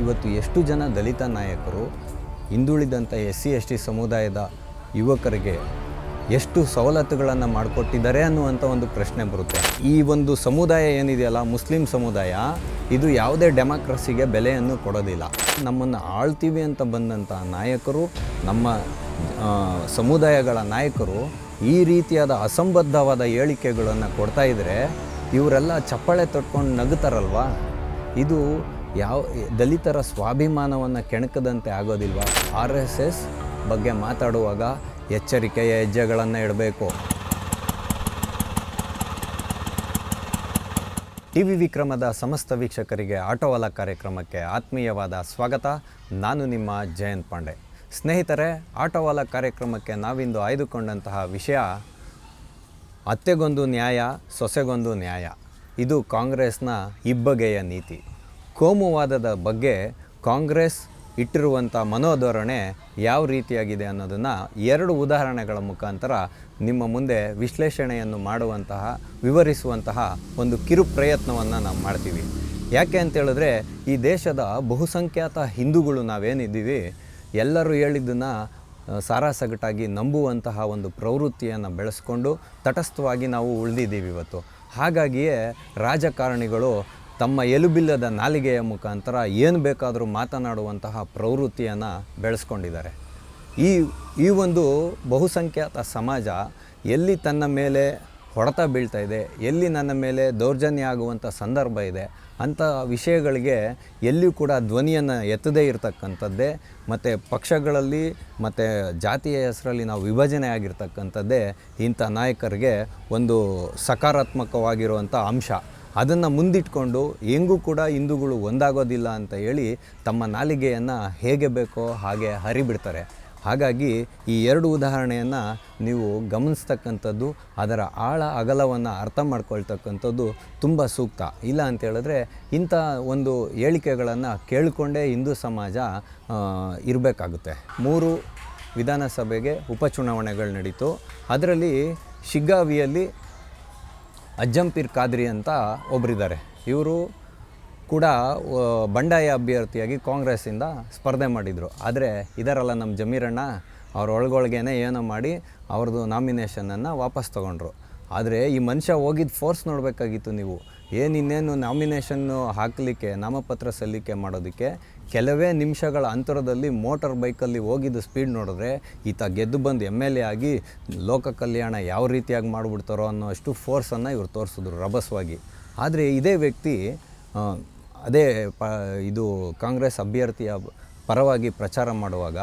ಇವತ್ತು ಎಷ್ಟು ಜನ ದಲಿತ ನಾಯಕರು ಹಿಂದುಳಿದಂಥ SC/ST ಸಮುದಾಯದ ಯುವಕರಿಗೆ ಎಷ್ಟು ಸವಲತ್ತುಗಳನ್ನು ಮಾಡಿಕೊಟ್ಟಿದ್ದಾರೆ ಅನ್ನುವಂಥ ಒಂದು ಪ್ರಶ್ನೆ ಬರುತ್ತೆ. ಈ ಒಂದು ಸಮುದಾಯ ಏನಿದೆಯಲ್ಲ, ಮುಸ್ಲಿಂ ಸಮುದಾಯ, ಇದು ಯಾವುದೇ ಡೆಮಾಕ್ರಸಿಗೆ ಬೆಲೆಯನ್ನು ಕೊಡೋದಿಲ್ಲ. ನಮ್ಮನ್ನು ಆಳ್ತೀವಿ ಅಂತ ಬಂದಂಥ ನಾಯಕರು, ನಮ್ಮ ಸಮುದಾಯಗಳ ನಾಯಕರು ಈ ರೀತಿಯಾದ ಅಸಂಬದ್ಧವಾದ ಹೇಳಿಕೆಗಳನ್ನು ಕೊಡ್ತಾ ಇದ್ದರೆ ಇವರೆಲ್ಲ ಚಪ್ಪಾಳೆ ತೊಟ್ಕೊಂಡು ನಗುತ್ತಾರಲ್ವ. ಇದು ಯಾವ ದಲಿತರ ಸ್ವಾಭಿಮಾನವನ್ನು ಕೆಣಕದಂತೆ ಆಗೋದಿಲ್ವಾ? RSS ಬಗ್ಗೆ ಮಾತಾಡುವಾಗ ಎಚ್ಚರಿಕೆಯ ಹೆಜ್ಜೆಗಳನ್ನು ಇಡಬೇಕು. TV ವಿಕ್ರಮದ ಸಮಸ್ತ ವೀಕ್ಷಕರಿಗೆ ಆಟೋವಾಲ ಕಾರ್ಯಕ್ರಮಕ್ಕೆ ಆತ್ಮೀಯವಾದ ಸ್ವಾಗತ. ನಾನು ನಿಮ್ಮ ಜಯಂತ್ ಪಾಂಡೆ. ಸ್ನೇಹಿತರೆ, ಆಟೋವಾಲ ಕಾರ್ಯಕ್ರಮಕ್ಕೆ ನಾವಿಂದು ಆಯ್ದುಕೊಂಡಂತಹ ವಿಷಯ ಅತ್ತೆಗೊಂದು ನ್ಯಾಯ, ಸೊಸೆಗೊಂದು ನ್ಯಾಯ. ಇದು ಕಾಂಗ್ರೆಸ್ನ ಇಬ್ಬಗೆಯ ನೀತಿ. ಕೋಮುವಾದದ ಬಗ್ಗೆ ಕಾಂಗ್ರೆಸ್ ಇಟ್ಟಿರುವಂಥ ಮನೋಧೋರಣೆ ಯಾವ ರೀತಿಯಾಗಿದೆ ಅನ್ನೋದನ್ನು 2 ಉದಾಹರಣೆಗಳ ಮುಖಾಂತರ ನಿಮ್ಮ ಮುಂದೆ ವಿಶ್ಲೇಷಣೆಯನ್ನು ವಿವರಿಸುವಂತಹ ಒಂದು ಕಿರು ಪ್ರಯತ್ನವನ್ನು ನಾವು ಮಾಡ್ತೀವಿ. ಯಾಕೆ ಅಂತೇಳಿದ್ರೆ, ಈ ದೇಶದ ಬಹುಸಂಖ್ಯಾತ ಹಿಂದೂಗಳು ನಾವೇನಿದ್ದೀವಿ, ಎಲ್ಲರೂ ಹೇಳಿದ್ದನ್ನು ಸಾರಾಸಗಟಾಗಿ ನಂಬುವಂತಹ ಒಂದು ಪ್ರವೃತ್ತಿಯನ್ನು ಬೆಳೆಸ್ಕೊಂಡು ತಟಸ್ಥವಾಗಿ ನಾವು ಉಳಿದಿದ್ದೀವಿ ಇವತ್ತು. ಹಾಗಾಗಿಯೇ ರಾಜಕಾರಣಿಗಳು ತಮ್ಮ ಎಲುಬಿಲ್ಲದ ನಾಲಿಗೆಯ ಮುಖಾಂತರ ಏನು ಬೇಕಾದರೂ ಮಾತನಾಡುವಂತಹ ಪ್ರವೃತ್ತಿಯನ್ನು ಬೆಳೆಸ್ಕೊಂಡಿದ್ದಾರೆ. ಈ ಒಂದು ಬಹುಸಂಖ್ಯಾತ ಸಮಾಜ ಎಲ್ಲಿ ತನ್ನ ಮೇಲೆ ಹೊಡೆತ ಬೀಳ್ತಾ ಇದೆ, ಎಲ್ಲಿ ನನ್ನ ಮೇಲೆ ದೌರ್ಜನ್ಯ ಆಗುವಂಥ ಸಂದರ್ಭ ಇದೆ, ಅಂಥ ವಿಷಯಗಳಿಗೆ ಎಲ್ಲಿಯೂ ಕೂಡ ಧ್ವನಿಯನ್ನು ಎತ್ತದೇ ಇರತಕ್ಕಂಥದ್ದೇ, ಮತ್ತು ಪಕ್ಷಗಳಲ್ಲಿ ಮತ್ತು ಜಾತಿಯ ಹೆಸರಲ್ಲಿ ನಾವು ವಿಭಜನೆ ಆಗಿರ್ತಕ್ಕಂಥದ್ದೇ ಇಂಥ ನಾಯಕರಿಗೆ ಒಂದು ಸಕಾರಾತ್ಮಕವಾಗಿರುವಂಥ ಅಂಶ. ಅದನ್ನು ಮುಂದಿಟ್ಕೊಂಡು ಹೆಂಗೂ ಕೂಡ ಹಿಂದೂಗಳು ಒಂದಾಗೋದಿಲ್ಲ ಅಂತ ಹೇಳಿ ತಮ್ಮ ನಾಲಿಗೆಯನ್ನು ಹೇಗೆ ಬೇಕೋ ಹಾಗೆ ಹರಿಬಿಡ್ತಾರೆ. ಹಾಗಾಗಿ ಈ 2 ಉದಾಹರಣೆಯನ್ನು ನೀವು ಗಮನಿಸ್ತಕ್ಕಂಥದ್ದು, ಅದರ ಆಳ ಅಗಲವನ್ನು ಅರ್ಥ ಮಾಡ್ಕೊಳ್ತಕ್ಕಂಥದ್ದು ತುಂಬ ಸೂಕ್ತ. ಇಲ್ಲ ಅಂತೇಳಿದ್ರೆ ಇಂಥ ಒಂದು ಹೇಳಿಕೆಗಳನ್ನು ಕೇಳಿಕೊಂಡೇ ಹಿಂದೂ ಸಮಾಜ ಇರಬೇಕಾಗುತ್ತೆ. 3 ವಿಧಾನಸಭೆಗೆ ಉಪಚುನಾವಣೆಗಳು ನಡೀತು. ಅದರಲ್ಲಿ ಶಿಗ್ಗಾವಿಯಲ್ಲಿ ಅಜ್ಜಂ ಪೀರ್ ಖಾದ್ರಿ ಅಂತ ಒಬ್ಬರಿದ್ದಾರೆ. ಇವರು ಕೂಡ ಬಂಡಾಯ ಅಭ್ಯರ್ಥಿಯಾಗಿ ಕಾಂಗ್ರೆಸ್ಸಿಂದ ಸ್ಪರ್ಧೆ ಮಾಡಿದರು. ಆದರೆ ಇದರಲ್ಲ ನಮ್ಮ ಜಮೀರಣ್ಣ, ಅವ್ರ ಒಳಗೊಳಗೇನೆ ಏನೋ ಮಾಡಿ ಅವ್ರದ್ದು ನಾಮಿನೇಷನನ್ನು ವಾಪಸ್ ತೊಗೊಂಡ್ರು. ಆದರೆ ಈ ಮನುಷ್ಯ ಹೋಗಿದ್ದು ಫೋರ್ಸ್ ನೋಡಬೇಕಾಗಿತ್ತು ನೀವು. ಇನ್ನೇನು ನಾಮಿನೇಷನ್ನು ಹಾಕಲಿಕ್ಕೆ, ನಾಮಪತ್ರ ಸಲ್ಲಿಕೆ ಮಾಡೋದಕ್ಕೆ ಕೆಲವೇ ನಿಮಿಷಗಳ ಅಂತರದಲ್ಲಿ ಮೋಟಾರ್ ಬೈಕಲ್ಲಿ ಹೋಗಿದ್ದು ಸ್ಪೀಡ್ ನೋಡಿದ್ರೆ ಈತ ಗೆದ್ದು ಬಂದು MLA ಆಗಿ ಲೋಕ ಕಲ್ಯಾಣ ಯಾವ ರೀತಿಯಾಗಿ ಮಾಡಿಬಿಡ್ತಾರೋ ಅನ್ನೋ ಅಷ್ಟು ಫೋರ್ಸನ್ನು ಇವರು ತೋರಿಸಿದ್ರು ರಭಸವಾಗಿ. ಆದರೆ ಇದೇ ವ್ಯಕ್ತಿ ಇದು ಕಾಂಗ್ರೆಸ್ ಅಭ್ಯರ್ಥಿಯ ಪರವಾಗಿ ಪ್ರಚಾರ ಮಾಡುವಾಗ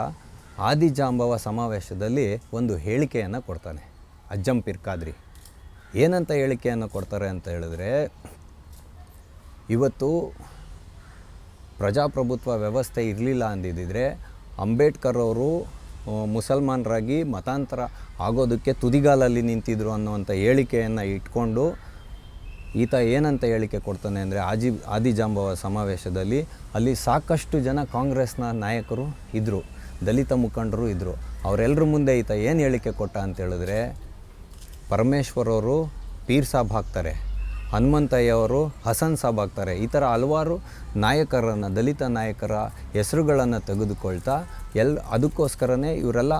ಆದಿಜಾಂಬವ ಸಮಾವೇಶದಲ್ಲಿ ಒಂದು ಹೇಳಿಕೆಯನ್ನು ಕೊಡ್ತಾನೆ ಅಜ್ಜಂ ಪೀರ್ ಖಾದ್ರಿ. ಏನಂತ ಹೇಳಿಕೆಯನ್ನು ಕೊಡ್ತಾರೆ ಅಂತ ಹೇಳಿದ್ರೆ, ಇವತ್ತು ಪ್ರಜಾಪ್ರಭುತ್ವ ವ್ಯವಸ್ಥೆ ಇರಲಿಲ್ಲ ಅಂದಿದ್ದರೆ ಅಂಬೇಡ್ಕರ್ ಅವರು ಮುಸಲ್ಮಾನರಾಗಿ ಮತಾಂತರ ಆಗೋದಕ್ಕೆ ತುದಿಗಾಲಲ್ಲಿ ನಿಂತಿದ್ರು ಅನ್ನುವಂಥ ಹೇಳಿಕೆಯನ್ನು ಇಟ್ಕೊಂಡು ಈತ ಏನಂತ ಹೇಳಿಕೆ ಕೊಡ್ತಾನೆ ಅಂದರೆ, ಆದಿಜಾಂಬವ ಸಮಾವೇಶದಲ್ಲಿ ಅಲ್ಲಿ ಸಾಕಷ್ಟು ಜನ ಕಾಂಗ್ರೆಸ್ನ ನಾಯಕರು ಇದ್ದರು, ದಲಿತ ಮುಖಂಡರು ಇದ್ದರು. ಅವರೆಲ್ಲರ ಮುಂದೆ ಈತ ಏನು ಹೇಳಿಕೆ ಕೊಟ್ಟ ಅಂತೇಳಿದ್ರೆ, ಪರಮೇಶ್ವರ್ ಅವರು ಪೀರ್ ಸಾಬ್ ಹಾಕ್ತಾರೆ, ಹನುಮಂತಯ್ಯವರು ಹಸನ್ ಸಾಬ್ ಆಗ್ತಾರೆ. ಈ ಥರ ಹಲವಾರು ನಾಯಕರನ್ನು, ದಲಿತ ನಾಯಕರ ಹೆಸರುಗಳನ್ನು ತೆಗೆದುಕೊಳ್ತಾ ಅದಕ್ಕೋಸ್ಕರನೇ ಇವರೆಲ್ಲ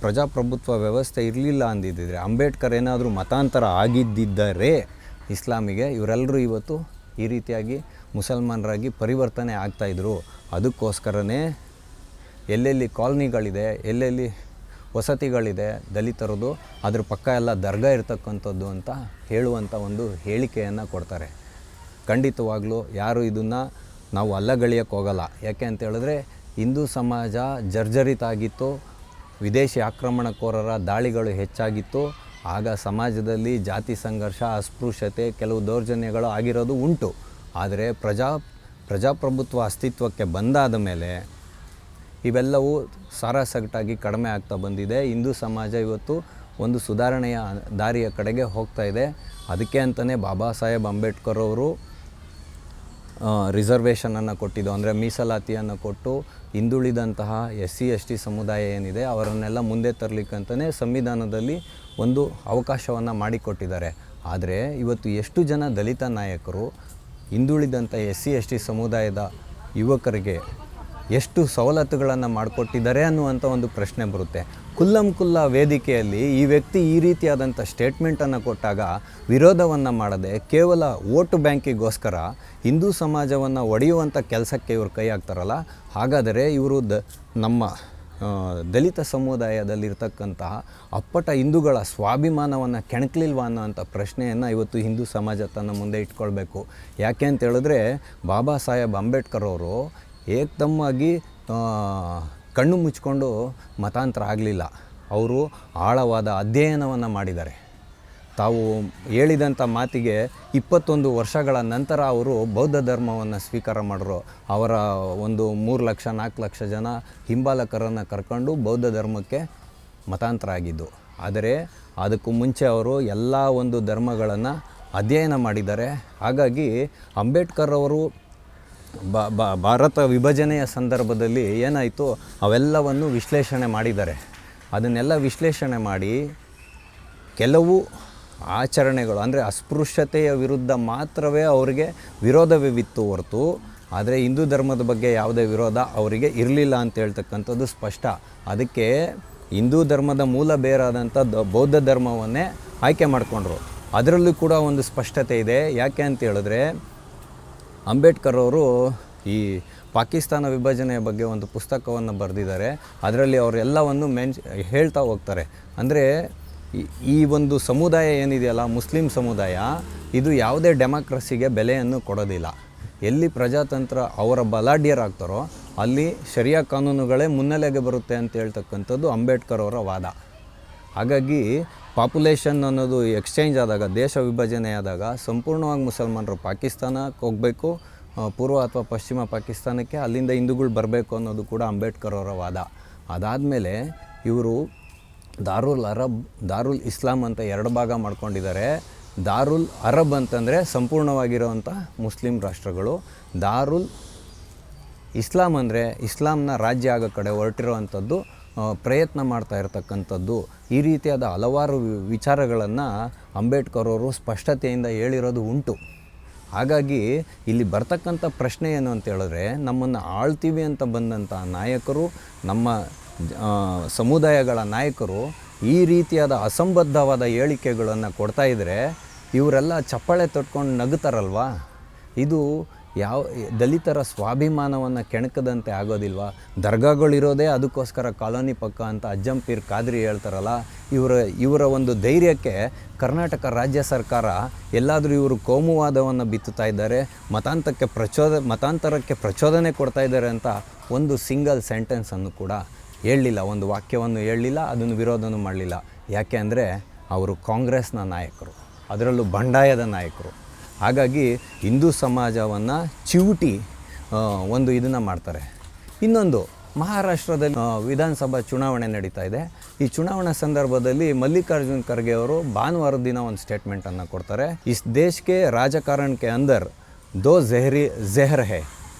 ಪ್ರಜಾಪ್ರಭುತ್ವ ವ್ಯವಸ್ಥೆ ಇರಲಿಲ್ಲ ಅಂದಿದ್ದರೆ, ಅಂಬೇಡ್ಕರ್ ಏನಾದರೂ ಮತಾಂತರ ಆಗಿದ್ದರೆ ಇಸ್ಲಾಮಿಗೆ, ಇವರೆಲ್ಲರೂ ಇವತ್ತು ಈ ರೀತಿಯಾಗಿ ಮುಸಲ್ಮಾನರಾಗಿ ಪರಿವರ್ತನೆ ಆಗ್ತಾಯಿದ್ರು. ಅದಕ್ಕೋಸ್ಕರನೇ ಎಲ್ಲೆಲ್ಲಿ ಕಾಲನಿಗಳಿದೆ, ಎಲ್ಲೆಲ್ಲಿ ವಸತಿಗಳಿದೆ ದಲಿತರದು, ಅದ್ರ ಪಕ್ಕ ಎಲ್ಲ ದರ್ಗಾ ಇರ್ತಕ್ಕಂಥದ್ದು ಅಂತ ಹೇಳುವಂಥ ಒಂದು ಹೇಳಿಕೆಯನ್ನು ಕೊಡ್ತಾರೆ. ಖಂಡಿತವಾಗ್ಲೂ ಯಾರು ಇದನ್ನು ನಾವು ಅಲ್ಲಗಳೆಯೋಕ್ಕೆ ಹೋಗಲ್ಲ. ಯಾಕೆ ಅಂತ ಹೇಳಿದ್ರೆ, ಹಿಂದೂ ಸಮಾಜ ಜರ್ಜರಿತ ಆಗಿತ್ತು, ವಿದೇಶಿ ಆಕ್ರಮಣಕೋರರ ದಾಳಿಗಳು ಹೆಚ್ಚಾಗಿತ್ತು. ಆಗ ಸಮಾಜದಲ್ಲಿ ಜಾತಿ ಸಂಘರ್ಷ, ಅಸ್ಪೃಶ್ಯತೆ, ಕೆಲವು ದೌರ್ಜನ್ಯಗಳು ಆಗಿರೋದು ಉಂಟು. ಆದರೆ ಪ್ರಜಾಪ್ರಭುತ್ವ ಅಸ್ತಿತ್ವಕ್ಕೆ ಬಂದಾದ ಮೇಲೆ ಇವೆಲ್ಲವೂ ಸಾರಾಸಗಟಾಗಿ ಕಡಿಮೆ ಆಗ್ತಾ ಬಂದಿದೆ. ಹಿಂದೂ ಸಮಾಜ ಇವತ್ತು ಒಂದು ಸುಧಾರಣೆಯ ದಾರಿಯ ಕಡೆಗೆ ಹೋಗ್ತಾ ಇದೆ. ಅದಕ್ಕೆ ಅಂತಲೇ ಬಾಬಾ ಸಾಹೇಬ್ ಅಂಬೇಡ್ಕರ್ ಅವರು ರಿಸರ್ವೇಷನನ್ನು ಕೊಟ್ಟಿದ್ದು, ಅಂದರೆ ಮೀಸಲಾತಿಯನ್ನು ಕೊಟ್ಟು ಹಿಂದುಳಿದಂತಹ SC/ST ಸಮುದಾಯ ಏನಿದೆ ಅವರನ್ನೆಲ್ಲ ಮುಂದೆ ತರಲಿಕ್ಕಂತಲೇ ಸಂವಿಧಾನದಲ್ಲಿ ಒಂದು ಅವಕಾಶವನ್ನು ಮಾಡಿಕೊಟ್ಟಿದ್ದಾರೆ. ಆದರೆ ಇವತ್ತು ಎಷ್ಟು ಜನ ದಲಿತ ನಾಯಕರು ಹಿಂದುಳಿದಂಥ SC/ST ಸಮುದಾಯದ ಯುವಕರಿಗೆ ಎಷ್ಟು ಸವಲತ್ತುಗಳನ್ನು ಮಾಡಿಕೊಟ್ಟಿದ್ದಾರೆ ಅನ್ನುವಂಥ ಒಂದು ಪ್ರಶ್ನೆ ಬರುತ್ತೆ. ಕುಲ್ಲಂ ವೇದಿಕೆಯಲ್ಲಿ ಈ ವ್ಯಕ್ತಿ ಈ ರೀತಿಯಾದಂಥ ಸ್ಟೇಟ್ಮೆಂಟನ್ನು ಕೊಟ್ಟಾಗ ವಿರೋಧವನ್ನು ಮಾಡದೆ ಕೇವಲ ವೋಟ್ ಬ್ಯಾಂಕಿಗೋಸ್ಕರ ಹಿಂದೂ ಸಮಾಜವನ್ನು ಒಡೆಯುವಂಥ ಕೆಲಸಕ್ಕೆ ಇವರು ಕೈ ಹಾಕ್ತಾರಲ್ಲ, ಹಾಗಾದರೆ ಇವರು ನಮ್ಮ ದಲಿತ ಸಮುದಾಯದಲ್ಲಿರ್ತಕ್ಕಂತಹ ಅಪ್ಪಟ ಹಿಂದೂಗಳ ಸ್ವಾಭಿಮಾನವನ್ನು ಕೆಣಕಲಿಲ್ವಾ ಅನ್ನೋಂಥ ಪ್ರಶ್ನೆಯನ್ನು ಇವತ್ತು ಹಿಂದೂ ಸಮಾಜ ತನ್ನ ಮುಂದೆ ಇಟ್ಕೊಳ್ಬೇಕು. ಯಾಕೆ ಅಂತ ಹೇಳಿದ್ರೆ ಬಾಬಾ ಸಾಹೇಬ್ ಅಂಬೇಡ್ಕರ್ ಅವರು ಏಕದಮ್ಮಾಗಿ ಕಣ್ಣು ಮುಚ್ಕೊಂಡು ಮತಾಂತರ ಆಗಲಿಲ್ಲ. ಅವರು ಆಳವಾದ ಅಧ್ಯಯನವನ್ನು ಮಾಡಿದ್ದಾರೆ. ತಾವು ಹೇಳಿದಂಥ ಮಾತಿಗೆ 21 ವರ್ಷಗಳ ನಂತರ ಅವರು ಬೌದ್ಧ ಧರ್ಮವನ್ನು ಸ್ವೀಕಾರ ಮಾಡಿದ್ರು. ಅವರ ಒಂದು 3 ಲಕ್ಷ 4 ಲಕ್ಷ ಜನ ಹಿಂಬಾಲಕರನ್ನು ಕರ್ಕೊಂಡು ಬೌದ್ಧ ಧರ್ಮಕ್ಕೆ ಮತಾಂತರ ಆಗಿದ್ದು. ಆದರೆ ಅದಕ್ಕೂ ಮುಂಚೆ ಅವರು ಎಲ್ಲ ಒಂದು ಧರ್ಮಗಳನ್ನು ಅಧ್ಯಯನ ಮಾಡಿದ್ದಾರೆ. ಹಾಗಾಗಿ ಅಂಬೇಡ್ಕರ್ ಅವರು ಭಾರತ ವಿಭಜನೆಯ ಸಂದರ್ಭದಲ್ಲಿ ಏನಾಯಿತು ಅವೆಲ್ಲವನ್ನು ವಿಶ್ಲೇಷಣೆ ಮಾಡಿದ್ದಾರೆ. ಅದನ್ನೆಲ್ಲ ವಿಶ್ಲೇಷಣೆ ಮಾಡಿ ಕೆಲವು ಆಚರಣೆಗಳು ಅಂದರೆ ಅಸ್ಪೃಶ್ಯತೆಯ ವಿರುದ್ಧ ಮಾತ್ರವೇ ಅವರಿಗೆ ವಿರೋಧವಿತ್ತು ಹೊರತು, ಆದರೆ ಹಿಂದೂ ಧರ್ಮದ ಬಗ್ಗೆ ಯಾವುದೇ ವಿರೋಧ ಅವರಿಗೆ ಇರಲಿಲ್ಲ ಅಂತ ಹೇಳ್ತಕ್ಕಂಥದ್ದು ಸ್ಪಷ್ಟ. ಅದಕ್ಕೆ ಹಿಂದೂ ಧರ್ಮದ ಮೂಲ ಬೇರಾದಂಥ ಬೌದ್ಧ ಧರ್ಮವನ್ನೇ ಆಯ್ಕೆ ಮಾಡಿಕೊಂಡ್ರು. ಅದರಲ್ಲೂ ಕೂಡ ಒಂದು ಸ್ಪಷ್ಟತೆ ಇದೆ. ಯಾಕೆ ಅಂತ ಹೇಳಿದ್ರೆ ಅಂಬೇಡ್ಕರ್ ಅವರು ಈ ಪಾಕಿಸ್ತಾನ ವಿಭಜನೆಯ ಬಗ್ಗೆ ಒಂದು ಪುಸ್ತಕವನ್ನು ಬರೆದಿದ್ದಾರೆ. ಅದರಲ್ಲಿ ಅವರೆಲ್ಲವನ್ನು ಹೇಳ್ತಾ ಹೋಗ್ತಾರೆ. ಅಂದರೆ ಈ ಒಂದು ಸಮುದಾಯ ಏನಿದೆಯಲ್ಲ, ಮುಸ್ಲಿಂ ಸಮುದಾಯ, ಇದು ಯಾವುದೇ ಡೆಮಾಕ್ರಸಿಗೆ ಬೆಲೆಯನ್ನು ಕೊಡೋದಿಲ್ಲ. ಎಲ್ಲಿ ಪ್ರಜಾತಂತ್ರ ಅವರ ಬಲಾಢ್ಯರಾಗ್ತಾರೋ ಅಲ್ಲಿ ಶರಿಯಾ ಕಾನೂನುಗಳೇ ಮುನ್ನೆಲೆಗೆ ಬರುತ್ತೆ ಅಂತ ಹೇಳ್ತಕ್ಕಂಥದ್ದು ಅಂಬೇಡ್ಕರ್ ಅವರ ವಾದ. ಹಾಗಾಗಿ ಪಾಪ್ಯುಲೇಷನ್ ಅನ್ನೋದು ಎಕ್ಸ್ಚೇಂಜ್ ಆದಾಗ, ದೇಶ ವಿಭಜನೆ ಆದಾಗ ಸಂಪೂರ್ಣವಾಗಿ ಮುಸಲ್ಮಾನರು ಪಾಕಿಸ್ತಾನಕ್ಕೆ ಹೋಗಬೇಕು, ಪೂರ್ವ ಅಥವಾ ಪಶ್ಚಿಮ ಪಾಕಿಸ್ತಾನಕ್ಕೆ, ಅಲ್ಲಿಂದ ಹಿಂದೂಗಳು ಬರಬೇಕು ಅನ್ನೋದು ಕೂಡ ಅಂಬೇಡ್ಕರ್ ಅವರ ವಾದ. ಅದಾದಮೇಲೆ ಇವರು ದಾರುಲ್ ಅರಬ್, ದಾರುಲ್ ಇಸ್ಲಾಂ ಅಂತ 2 ಭಾಗ ಮಾಡ್ಕೊಂಡಿದ್ದಾರೆ. ದಾರುಲ್ ಅರಬ್ ಅಂತಂದರೆ ಸಂಪೂರ್ಣವಾಗಿರುವಂಥ ಮುಸ್ಲಿಂ ರಾಷ್ಟ್ರಗಳು, ದಾರುಲ್ ಇಸ್ಲಾಂ ಅಂದರೆ ಇಸ್ಲಾಂನ ರಾಜ್ಯ ಆಗೋ ಕಡೆ ಹೊರಟಿರುವಂಥದ್ದು, ಪ್ರಯತ್ನ ಮಾಡ್ತಾ ಇರತಕ್ಕಂಥದ್ದು. ಈ ರೀತಿಯಾದ ಹಲವಾರು ವಿಚಾರಗಳನ್ನು ಅಂಬೇಡ್ಕರ್ ಅವರು ಸ್ಪಷ್ಟತೆಯಿಂದ ಹೇಳಿರೋದು ಉಂಟು. ಹಾಗಾಗಿ ಇಲ್ಲಿ ಬರ್ತಕ್ಕಂಥ ಪ್ರಶ್ನೆ ಏನು ಅಂತ ಹೇಳಿದ್ರೆ, ನಮ್ಮನ್ನು ಆಳ್ತೀವಿ ಅಂತ ಬಂದಂಥ ನಾಯಕರು, ನಮ್ಮ ಸಮುದಾಯಗಳ ನಾಯಕರು ಈ ರೀತಿಯಾದ ಅಸಂಬದ್ಧವಾದ ಹೇಳಿಕೆಗಳನ್ನು ಕೊಡ್ತಾಯಿದ್ರೆ ಇವರೆಲ್ಲ ಚಪ್ಪಾಳೆ ತೊಟ್ಕೊಂಡು ನಗುತ್ತಾರಲ್ವ. ಇದು ಯಾವ ದಲಿತರ ಸ್ವಾಭಿಮಾನವನ್ನು ಕೆಣಕದಂತೆ ಆಗೋದಿಲ್ವಾ? ದರ್ಗಾಗಳಿರೋದೇ ಅದಕ್ಕೋಸ್ಕರ ಕಾಲೋನಿ ಪಕ್ಕ ಅಂತ ಅಜ್ಜಂ ಪೀರ್ ಖಾದ್ರಿ ಹೇಳ್ತಾರಲ್ಲ. ಇವರ ಒಂದು ಧೈರ್ಯಕ್ಕೆ ಕರ್ನಾಟಕ ರಾಜ್ಯ ಸರ್ಕಾರ ಎಲ್ಲಾದರೂ ಇವರು ಕೋಮುವಾದವನ್ನು ಬಿತ್ತುತ್ತಾ ಇದ್ದಾರೆ, ಮತಾಂತರಕ್ಕೆ ಪ್ರಚೋದನೆ ಕೊಡ್ತಾ ಇದ್ದಾರೆ ಅಂತ ಒಂದು ಸಿಂಗಲ್ ಸೆಂಟೆನ್ಸನ್ನು ಕೂಡ ಹೇಳಲಿಲ್ಲ, ಒಂದು ವಾಕ್ಯವನ್ನು ಹೇಳಲಿಲ್ಲ, ಅದನ್ನು ವಿರೋಧನೂ ಮಾಡಲಿಲ್ಲ. ಯಾಕೆ ಅಂದರೆ ಅವರು ಕಾಂಗ್ರೆಸ್ನ ನಾಯಕರು, ಅದರಲ್ಲೂ ಬಂಡಾಯದ ನಾಯಕರು. ಹಾಗಾಗಿ ಹಿಂದೂ ಸಮಾಜವನ್ನು ಚಿವುಟಿ ಒಂದು ಇದನ್ನು ಮಾಡ್ತಾರೆ. ಇನ್ನೊಂದು, ಮಹಾರಾಷ್ಟ್ರದಲ್ಲಿ ವಿಧಾನಸಭಾ ಚುನಾವಣೆ ನಡೀತಾ ಇದೆ. ಈ ಚುನಾವಣಾ ಸಂದರ್ಭದಲ್ಲಿ ಮಲ್ಲಿಕಾರ್ಜುನ್ ಖರ್ಗೆ ಅವರು ಭಾನುವಾರದ ದಿನ ಒಂದು ಸ್ಟೇಟ್ಮೆಂಟನ್ನು ಕೊಡ್ತಾರೆ. ಇಸ್ ದೇಶಕ್ಕೆ ರಾಜಕಾರಣಕ್ಕೆ ಅಂದರ್ ದೋ ज़हर है,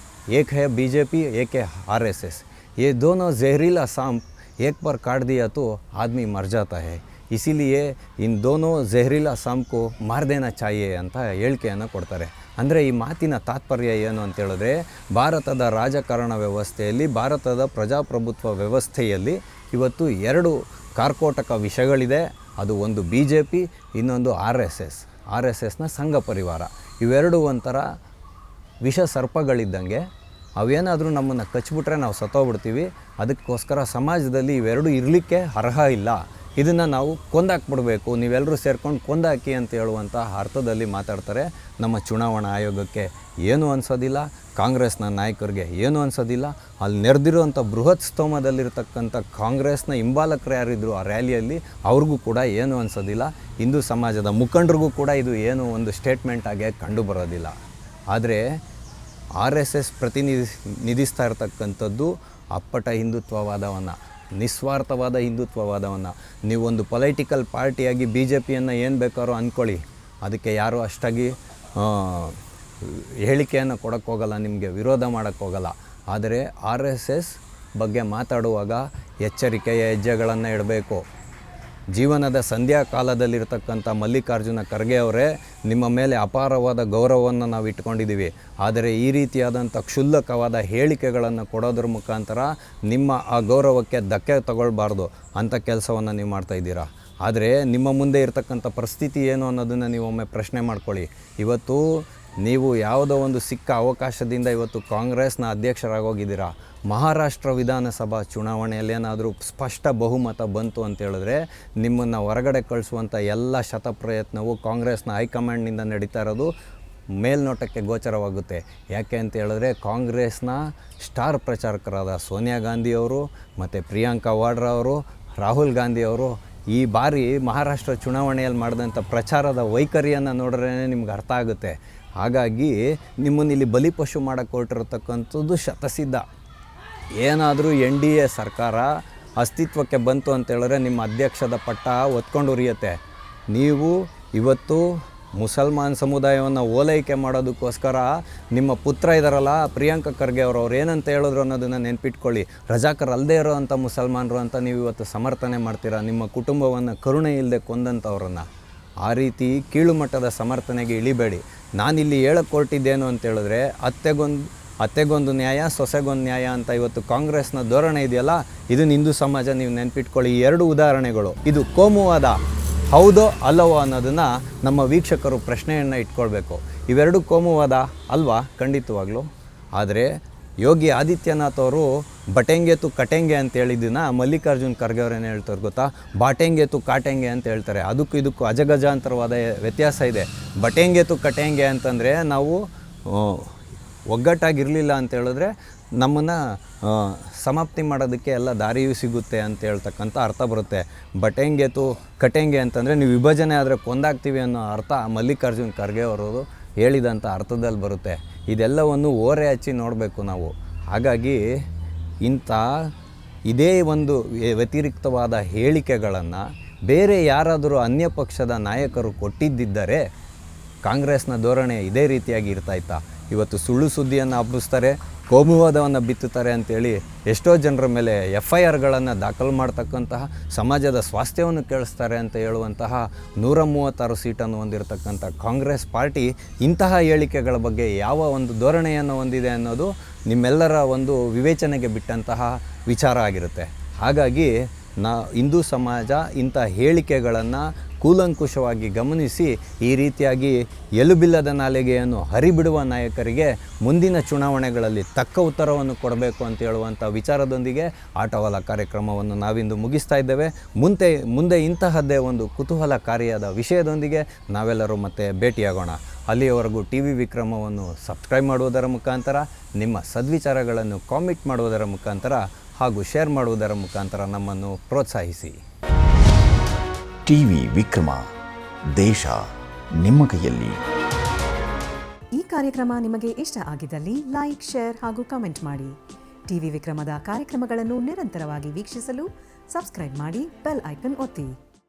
एक है बीजेपी, एक है आरएसएस. ये दोनों जहरीला सांप एक पर काट दिया तो आदमी मर जाता है, ಇಸಿಲಿಯೇ ಇನ್ ದೋನೋ ಝೆಹರಿಲಾ ಸಾಮ್ಕೋ ಮಾರ್ದೇನ ಚಾಯೆ ಅಂತ ಹೇಳಿಕೆಯನ್ನು ಕೊಡ್ತಾರೆ. ಅಂದರೆ ಈ ಮಾತಿನ ತಾತ್ಪರ್ಯ ಏನು ಅಂತೇಳಿದ್ರೆ, ಭಾರತದ ರಾಜಕಾರಣ ವ್ಯವಸ್ಥೆಯಲ್ಲಿ, ಭಾರತದ ಪ್ರಜಾಪ್ರಭುತ್ವ ವ್ಯವಸ್ಥೆಯಲ್ಲಿ ಇವತ್ತು 2 ಕಾರ್ಕೋಟಕ ವಿಷಯಗಳಿದೆ. ಅದು ಒಂದು BJP, ಇನ್ನೊಂದು ಆರ್ ಎಸ್ ಎಸ್ನ ಸಂಘ ಪರಿವಾರ. ಇವೆರಡು ಒಂಥರ ವಿಷ ಸರ್ಪಗಳಿದ್ದಂಗೆ. ಅವೇನಾದರೂ ನಮ್ಮನ್ನು ಕಚ್ಚಿಬಿಟ್ರೆ ನಾವು ಸತ್ತೋಗ್ಬಿಡ್ತೀವಿ. ಅದಕ್ಕೋಸ್ಕರ ಸಮಾಜದಲ್ಲಿ ಇವೆರಡು ಇರಲಿಕ್ಕೆ ಅರ್ಹ ಇಲ್ಲ, ಇದನ್ನು ನಾವು ಕೊಂದಾಕ್ಬಿಡ್ಬೇಕು, ನೀವೆಲ್ಲರೂ ಸೇರ್ಕೊಂಡು ಕೊಂದಾಕಿ ಅಂತ ಹೇಳುವಂಥ ಅರ್ಥದಲ್ಲಿ ಮಾತಾಡ್ತಾರೆ. ನಮ್ಮ ಚುನಾವಣಾ ಆಯೋಗಕ್ಕೆ ಏನೂ ಅನಿಸೋದಿಲ್ಲ, ಕಾಂಗ್ರೆಸ್ನ ನಾಯಕರಿಗೆ ಏನೂ ಅನಿಸೋದಿಲ್ಲ. ಅಲ್ಲಿ ನೆರೆದಿರುವಂಥ ಬೃಹತ್ ಸ್ತೋಮದಲ್ಲಿರ್ತಕ್ಕಂಥ ಕಾಂಗ್ರೆಸ್ನ ಹಿಂಬಾಲಕರು ಯಾರಿದ್ರು ಆ ರ್ಯಾಲಿಯಲ್ಲಿ, ಅವ್ರಿಗೂ ಕೂಡ ಏನೂ ಅನಿಸೋದಿಲ್ಲ. ಹಿಂದೂ ಸಮಾಜದ ಮುಖಂಡರಿಗೂ ಕೂಡ ಇದು ಏನು ಒಂದು ಸ್ಟೇಟ್ಮೆಂಟ್ ಆಗಿ ಕಂಡು ಬರೋದಿಲ್ಲ. ಆದರೆ RSS ಪ್ರತಿನಿಧಿಸ್ತಾ ಇರತಕ್ಕಂಥದ್ದು ಅಪ್ಪಟ ಹಿಂದುತ್ವವಾದವನ್ನು, ನಿಸ್ವಾರ್ಥವಾದ ಹಿಂದುತ್ವವಾದವನ್ನು. ನೀವೊಂದು ಪೊಲಿಟಿಕಲ್ ಪಾರ್ಟಿಯಾಗಿ BJPಯನ್ನು ಏನು ಬೇಕಾದ್ರೂ ಅಂದ್ಕೊಳ್ಳಿ, ಅದಕ್ಕೆ ಯಾರೂ ಅಷ್ಟಾಗಿ ಹೇಳಿಕೆಯನ್ನು ಕೊಡೋಕ್ಕೋಗಲ್ಲ, ನಿಮಗೆ ವಿರೋಧ ಮಾಡೋಕ್ಕೋಗಲ್ಲ. ಆದರೆ RSS ಬಗ್ಗೆ ಮಾತಾಡುವಾಗ ಎಚ್ಚರಿಕೆಯ ಹೆಜ್ಜೆಗಳನ್ನು ಇಡಬೇಕು. ಜೀವನದ ಸಂಧ್ಯಾ ಕಾಲದಲ್ಲಿರ್ತಕ್ಕಂಥ ಮಲ್ಲಿಕಾರ್ಜುನ ಖರ್ಗೆ ಅವರೇ, ನಿಮ್ಮ ಮೇಲೆ ಅಪಾರವಾದ ಗೌರವವನ್ನು ನಾವು ಇಟ್ಕೊಂಡಿದ್ದೀವಿ. ಆದರೆ ಈ ರೀತಿಯಾದಂಥ ಕ್ಷುಲ್ಲಕವಾದ ಹೇಳಿಕೆಗಳನ್ನು ಕೊಡೋದ್ರ ಮುಖಾಂತರ ನಿಮ್ಮ ಆ ಗೌರವಕ್ಕೆ ಧಕ್ಕೆ ತಗೊಳ್ಬಾರ್ದು ಅಂಥ ಕೆಲಸವನ್ನು ನೀವು ಮಾಡ್ತಾಯಿದ್ದೀರಾ. ಆದರೆ ನಿಮ್ಮ ಮುಂದೆ ಇರತಕ್ಕಂಥ ಪರಿಸ್ಥಿತಿ ಏನು ಅನ್ನೋದನ್ನು ನೀವು ಒಮ್ಮೆ ಪ್ರಶ್ನೆ ಮಾಡ್ಕೊಳ್ಳಿ. ಇವತ್ತು ನೀವು ಯಾವುದೋ ಒಂದು ಸಿಕ್ಕ ಅವಕಾಶದಿಂದ ಇವತ್ತು ಕಾಂಗ್ರೆಸ್ನ ಅಧ್ಯಕ್ಷರಾಗೋಗಿದ್ದೀರಾ. ಮಹಾರಾಷ್ಟ್ರ ವಿಧಾನಸಭಾ ಚುನಾವಣೆಯಲ್ಲಿ ಏನಾದರೂ ಸ್ಪಷ್ಟ ಬಹುಮತ ಬಂತು ಅಂತ ಹೇಳಿದ್ರೆ ನಿಮ್ಮನ್ನು ಹೊರಗಡೆ ಕಳಿಸುವಂಥ ಎಲ್ಲ ಶತಪ್ರಯತ್ನವು ಕಾಂಗ್ರೆಸ್ನ ಹೈಕಮಾಂಡ್ನಿಂದ ನಡೀತಾ ಇರೋದು ಮೇಲ್ನೋಟಕ್ಕೆ ಗೋಚರವಾಗುತ್ತೆ. ಯಾಕೆ ಅಂತ ಹೇಳಿದ್ರೆ ಕಾಂಗ್ರೆಸ್ನ ಸ್ಟಾರ್ ಪ್ರಚಾರಕರಾದ ಸೋನಿಯಾ ಗಾಂಧಿಯವರು ಮತ್ತು ಪ್ರಿಯಾಂಕಾ ವಾಡ್ರಾ ಅವರು, ರಾಹುಲ್ ಗಾಂಧಿಯವರು ಈ ಬಾರಿ ಮಹಾರಾಷ್ಟ್ರ ಚುನಾವಣೆಯಲ್ಲಿ ಮಾಡಿದಂಥ ಪ್ರಚಾರದ ವೈಖರಿಯನ್ನು ನೋಡ್ರೇ ನಿಮ್ಗೆ ಅರ್ಥ ಆಗುತ್ತೆ. ಹಾಗಾಗಿ ನಿಮ್ಮನ್ನು ಇಲ್ಲಿ ಬಲಿಪಶು ಮಾಡೋಕ್ಕೆ ಹೊರಟಿರತಕ್ಕಂಥದ್ದು ಶತಸಿದ್ಧ. ಏನಾದರೂ NDA ಸರ್ಕಾರ ಅಸ್ತಿತ್ವಕ್ಕೆ ಬಂತು ಅಂತೇಳಿದ್ರೆ ನಿಮ್ಮ ಅಧ್ಯಕ್ಷದ ಪಟ್ಟ ಒತ್ಕೊಂಡು ಉರಿಯುತ್ತೆ. ನೀವು ಇವತ್ತು ಮುಸಲ್ಮಾನ್ ಸಮುದಾಯವನ್ನು ಓಲೈಕೆ ಮಾಡೋದಕ್ಕೋಸ್ಕರ ನಿಮ್ಮ ಪುತ್ರ ಇದ್ದಾರಲ್ಲ ಪ್ರಿಯಾಂಕ ಖರ್ಗೆ ಅವ್ರು ಏನಂತ ಹೇಳಿದ್ರು ಅನ್ನೋದನ್ನು ನೆನ್ಪಿಟ್ಕೊಳ್ಳಿ. ರಜಾಕರ್ ಅಲ್ಲದೆ ಇರೋವಂಥ ಮುಸಲ್ಮಾನರು ಅಂತ ನೀವು ಇವತ್ತು ಸಮರ್ಥನೆ ಮಾಡ್ತೀರಾ, ನಿಮ್ಮ ಕುಟುಂಬವನ್ನು ಕರುಣೆ ಇಲ್ಲದೆ ಕೊಂದಂಥವ್ರನ್ನು. ಆ ರೀತಿ ಕೀಳು ಮಟ್ಟದ ಸಮರ್ಥನೆಗೆ ಇಳಿಬೇಡಿ. ನಾನಿಲ್ಲಿ ಹೇಳಕ್ಕೆ ಹೊರಟಿದ್ದೇನು ಅಂತೇಳಿದ್ರೆ ಅತ್ತೆಗೊಂದು ನ್ಯಾಯ, ಸೊಸೆಗೊಂದು ನ್ಯಾಯ ಅಂತ ಇವತ್ತು ಕಾಂಗ್ರೆಸ್ನ ಧೋರಣೆ ಇದೆಯಲ್ಲ, ಇದನ್ನು ಹಿಂದೂ ಸಮಾಜ ನೀವು ನೆನ್ಪಿಟ್ಕೊಳ್ಳಿ. ಈ 2 ಉದಾಹರಣೆಗಳು, ಇದು ಕೋಮುವಾದ ಹೌದೋ ಅಲ್ಲವೋ ಅನ್ನೋದನ್ನು ನಮ್ಮ ವೀಕ್ಷಕರು ಪ್ರಶ್ನೆಯನ್ನು ಇಟ್ಕೊಳ್ಬೇಕು. ಇವೆರಡು ಕೋಮುವಾದ ಅಲ್ವಾ? ಖಂಡಿತವಾಗ್ಲೂ. ಆದರೆ ಯೋಗಿ ಆದಿತ್ಯನಾಥ್ ಅವರು ಬಟೆಂಗೆ ತು ಕಟೆಂಗೆ ಅಂತ ಹೇಳಿದ್ದನ್ನು ಮಲ್ಲಿಕಾರ್ಜುನ್ ಖರ್ಗೆ ಅವ್ರೇನು ಹೇಳ್ತಾರೆ ಗೊತ್ತಾ? ಬಾಟೆಂಗೆ ತು ಕಾಟೆಂಗೆ ಅಂತ ಹೇಳ್ತಾರೆ. ಅದಕ್ಕೂ ಇದಕ್ಕೂ ಅಜಗಜಾಂತರವಾದ ವ್ಯತ್ಯಾಸ ಇದೆ. ಬಟೆಂಗೆ ತು ಕಟೆಂಗೆ ಅಂತಂದರೆ ನಾವು ಒಗ್ಗಟ್ಟಾಗಿರಲಿಲ್ಲ ಅಂತ ಹೇಳಿದ್ರೆ ನಮ್ಮನ್ನು ಸಮಾಪ್ತಿ ಮಾಡೋದಕ್ಕೆ ಎಲ್ಲ ದಾರಿಯೂ ಸಿಗುತ್ತೆ ಅಂತ ಹೇಳ್ತಕ್ಕಂಥ ಅರ್ಥ ಬರುತ್ತೆ. ಬಟೆಂಗೆ ತು ಕಟೆಂಗೆ ಅಂತಂದರೆ ನೀವು ವಿಭಜನೆ ಆದರೆ ಕೊಂದಾಗ್ತೀವಿ ಅನ್ನೋ ಅರ್ಥ ಮಲ್ಲಿಕಾರ್ಜುನ್ ಖರ್ಗೆ ಅವರು ಹೇಳಿದಂಥ ಅರ್ಥದಲ್ಲಿ ಬರುತ್ತೆ. ಇದೆಲ್ಲವನ್ನು ಓರೆ ಹಚ್ಚಿ ನೋಡಬೇಕು ನಾವು. ಹಾಗಾಗಿ ಇದೇ ಒಂದು ವ್ಯತಿರಿಕ್ತವಾದ ಹೇಳಿಕೆಗಳನ್ನು ಬೇರೆ ಯಾರಾದರೂ ಅನ್ಯ ಪಕ್ಷದ ನಾಯಕರು ಕೊಟ್ಟಿದ್ದರೆ ಕಾಂಗ್ರೆಸ್ನ ಧೋರಣೆ ಇದೇ ರೀತಿಯಾಗಿ ಇರ್ತಾಯಿತ್ತಾ? ಇವತ್ತು ಸುಳ್ಳು ಸುದ್ದಿಯನ್ನು ಹಬ್ಬಿಸ್ತಾರೆ, ಕೋಮುವಾದವನ್ನು ಬಿತ್ತುತ್ತಾರೆ ಅಂಥೇಳಿ ಎಷ್ಟೋ ಜನರ ಮೇಲೆ FIRಗಳನ್ನು ದಾಖಲು ಮಾಡ್ತಕ್ಕಂತಹ, ಸಮಾಜದ ಸ್ವಾಸ್ಥ್ಯವನ್ನು ಕೇಳಿಸ್ತಾರೆ ಅಂತ ಹೇಳುವಂತಹ 136 ಸೀಟನ್ನು ಹೊಂದಿರತಕ್ಕಂಥ ಕಾಂಗ್ರೆಸ್ ಪಾರ್ಟಿ ಇಂತಹ ಹೇಳಿಕೆಗಳ ಬಗ್ಗೆ ಯಾವ ಒಂದು ಧೋರಣೆಯನ್ನು ಹೊಂದಿದೆ ಅನ್ನೋದು ನಿಮ್ಮೆಲ್ಲರ ಒಂದು ವಿವೇಚನೆಗೆ ಬಿಟ್ಟಂತಹ ವಿಚಾರ ಆಗಿರುತ್ತೆ. ಹಾಗಾಗಿ ಹಿಂದೂ ಸಮಾಜ ಇಂಥ ಹೇಳಿಕೆಗಳನ್ನು ಕೂಲಂಕುಷವಾಗಿ ಗಮನಿಸಿ ಈ ರೀತಿಯಾಗಿ ಎಲುಬಿಲ್ಲದ ನಾಲಿಗೆಯನ್ನು ಹರಿಬಿಡುವ ನಾಯಕರಿಗೆ ಮುಂದಿನ ಚುನಾವಣೆಗಳಲ್ಲಿ ತಕ್ಕ ಉತ್ತರವನ್ನು ಕೊಡಬೇಕು ಅಂತ ಹೇಳುವಂಥ ವಿಚಾರದೊಂದಿಗೆ ಆಟವಾಲ ಕಾರ್ಯಕ್ರಮವನ್ನು ನಾವಿಂದು ಮುಗಿಸ್ತಾ ಇದ್ದೇವೆ. ಮುಂದೆ ಇಂತಹದ್ದೇ ಒಂದು ಕುತೂಹಲಕಾರಿಯಾದ ವಿಷಯದೊಂದಿಗೆ ನಾವೆಲ್ಲರೂ ಮತ್ತೆ ಭೇಟಿಯಾಗೋಣ. ಅಲ್ಲಿಯವರೆಗೂ TV ವಿಕ್ರಮವನ್ನು ಸಬ್ಸ್ಕ್ರೈಬ್ ಮಾಡುವುದರ ಮುಖಾಂತರ, ನಿಮ್ಮ ಸದ್ವಿಚಾರಗಳನ್ನು ಕಾಮೆಂಟ್ ಮಾಡುವುದರ ಮುಖಾಂತರ ಹಾಗೂ ಶೇರ್ ಮಾಡುವುದರ ಮುಖಾಂತರ ನಮ್ಮನ್ನು ಪ್ರೋತ್ಸಾಹಿಸಿ. TV ವಿಕ್ರಮ, ದೇಶ ನಿಮ್ಮ ಕೈಯಲ್ಲಿ. ಈ ಕಾರ್ಯಕ್ರಮ ನಿಮಗೆ ಇಷ್ಟ ಆಗಿದ್ದಲ್ಲಿ ಲೈಕ್, ಶೇರ್ ಹಾಗೂ ಕಮೆಂಟ್ ಮಾಡಿ. TV ವಿಕ್ರಮದ ಕಾರ್ಯಕ್ರಮಗಳನ್ನು ನಿರಂತರವಾಗಿ ವೀಕ್ಷಿಸಲು ಸಬ್ಸ್ಕ್ರೈಬ್ ಮಾಡಿ, ಬೆಲ್ ಐಕನ್ ಒತ್ತಿ.